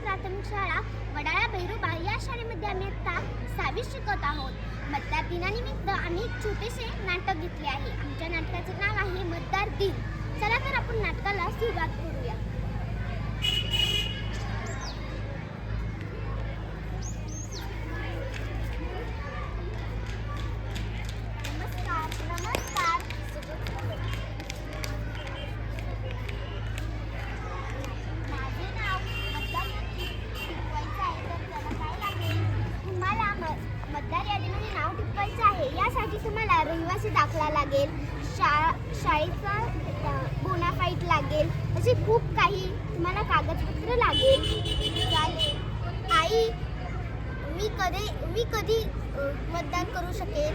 प्राथमिक शाळा वडाळा भैरोबा या शाळेमध्ये आम्ही आता 6वी शिकत आहोत। मतदार दिनानिमित्त आम्ही एक छोटेसे नाटक घेतले आहे। आमच्या नाटकाचे नाव आहे मतदार दिन। चला तर आपण नाटकाला सुरुवात करूया। मतदार यादीमध्ये नाव टिपवायचे आहे। यासाठी तुम्हाला रहिवासी दाखला लागेल, शाळेचा बोनाफाईड लागेल, असे खूप काही तुम्हाला कागदपत्र लागेल। आई, मी कधी मतदान करू शकेल?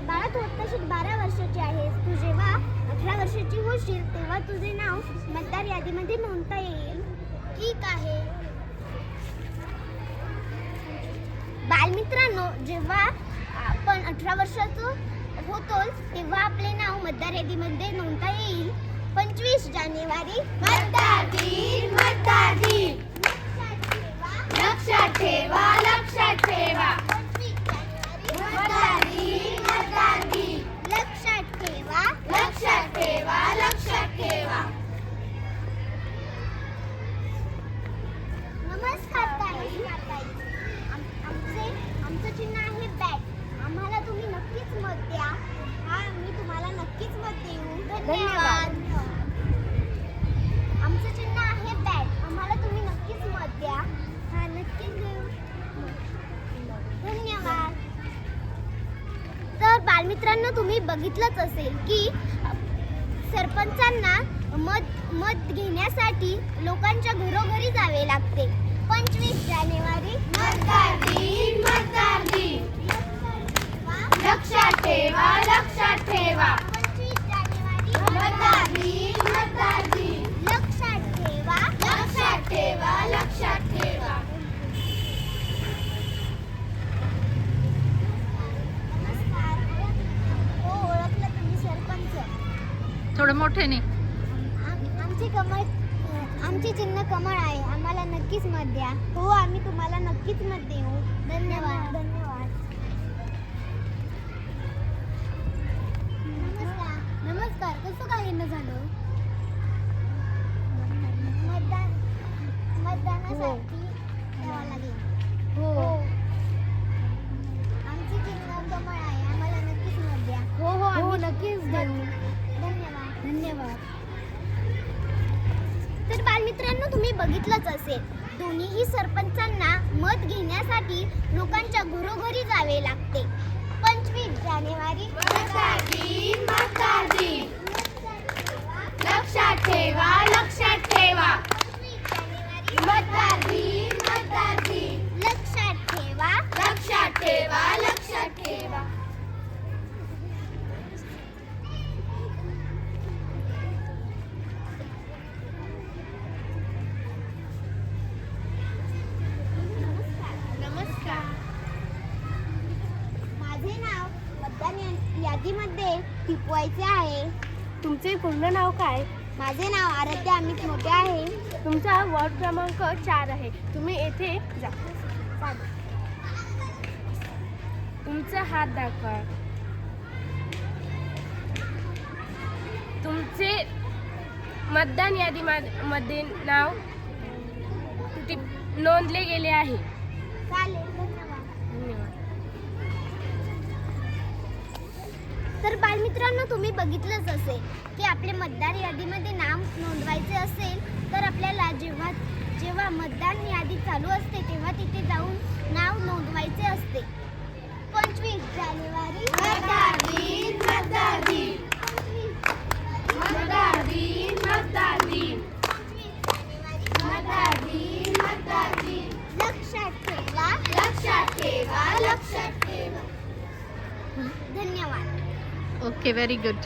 बाळा, तू आत्ताशी 12 वर्षाची आहेस। तू जेव्हा 18 वर्षाची होशील तेव्हा तुझे नाव मतदार यादीमध्ये नोंदता येईल। ठीक आहे बालमित्रांनो, जेव्हा आपण 18 वर्षाचं होतो तेव्हा आपले नाव मतदार यादीमध्ये नोंदता येईल। 25 जानेवारी मतदार दिन, मतदार दिन लक्षात ठेवा, लक्षात ठेवा। 25 जानेवारी मतदार दिन, मतदार दिन लक्षात ठेवा, लक्षात ठेवा, लक्षात ठेवा। नमस्कार ताई। आमचं चिन्ह आहे बॅट। आम्हाला तुम्ही नक्कीच मत द्या। हा, मी तुम्हाला नक्कीच मत देऊ। धन्यवाद। आमचं चिन्ह आहे बॅट। आम्हाला तुम्ही नक्कीच मत द्या। हा, नक्कीच देऊ। धन्यवाद। तर बालमित्रांनो, तुम्ही बघितलंच असेल की सरपंचांना मत घेण्यासाठी लोकांच्या घरोघरी जावे लागते। 25 जानेवारी मतदार दिन, मतदार दिन लक्षात ठेवा, लक्षात ठेवा। 25 जानेवारी मतदार दिन, मतदार दिन लक्षात ठेवा, लक्षात ठेवा, लक्षात ठेवा। नमस्कार। हो, ओळखलं तुम्ही सरपंच? थोडं मोठ्याने। आमचे चिन्ह कमळ आहे। आम्हाला नक्कीच मत द्या। हो, आम्ही तुम्हाला नक्कीच मत देऊ। धन्यवाद, धन्यवाद। नमस्कार। नमस्कार। कसं काय येणं झालं? मतदानासाठी यावं लागेल। हो, आमचे चिन्ह कमळ आहे। आम्हाला नक्कीच मत द्या। हो, आम्ही नक्कीच देऊ। धन्यवाद, धन्यवाद। तर बालमित्रांनो, तुम्ही बघितलंच असेल, दोन्हीही सरपंचांना मत घेण्यासाठी लोकांच्या घरोघरी जावे लागते। 25 जानेवारी मतदार दिन, मतदार दिन लक्षात ठेवा, लक्षात ठेवा। 25 जानेवारी मतदार दिन, मतदार दिन लक्षात ठेवा, लक्षात ठेवा, लक्षात ठेवा। यादीमध्ये टिपवायचे आहे। तुमचे पूर्ण नाव काय? माझे नाव आराध्या अमित मोठे आहे। तुमचा वॉर्ड क्रमांक 4 आहे। तुम्ही येथे जा। तुमचा हात दाखवा। तुमचे मतदान यादीमध्ये नाव नोंदले गेले आहे। चालेल, धन्यवाद। धन्यवाद। तर बालमित्रांनो, तुम्ही बघितलंच असेल की आपले मतदार यादीमध्ये नाव नोंदवायचे असेल तर आपल्याला जेव्हा मतदान यादी चालू असते तेव्हा तिथे जाऊन नाव नोंदवायचे असते। 25 जानेवारी मतदार दिन, मतदार दिन मतदार दिन, मतदार दिन 25 जानेवारी मतदार दिन, मतदार दिन लक्षात ठेवा, लक्षात ठेवा, लक्षात ठेवा। धन्यवाद। Okay, very good.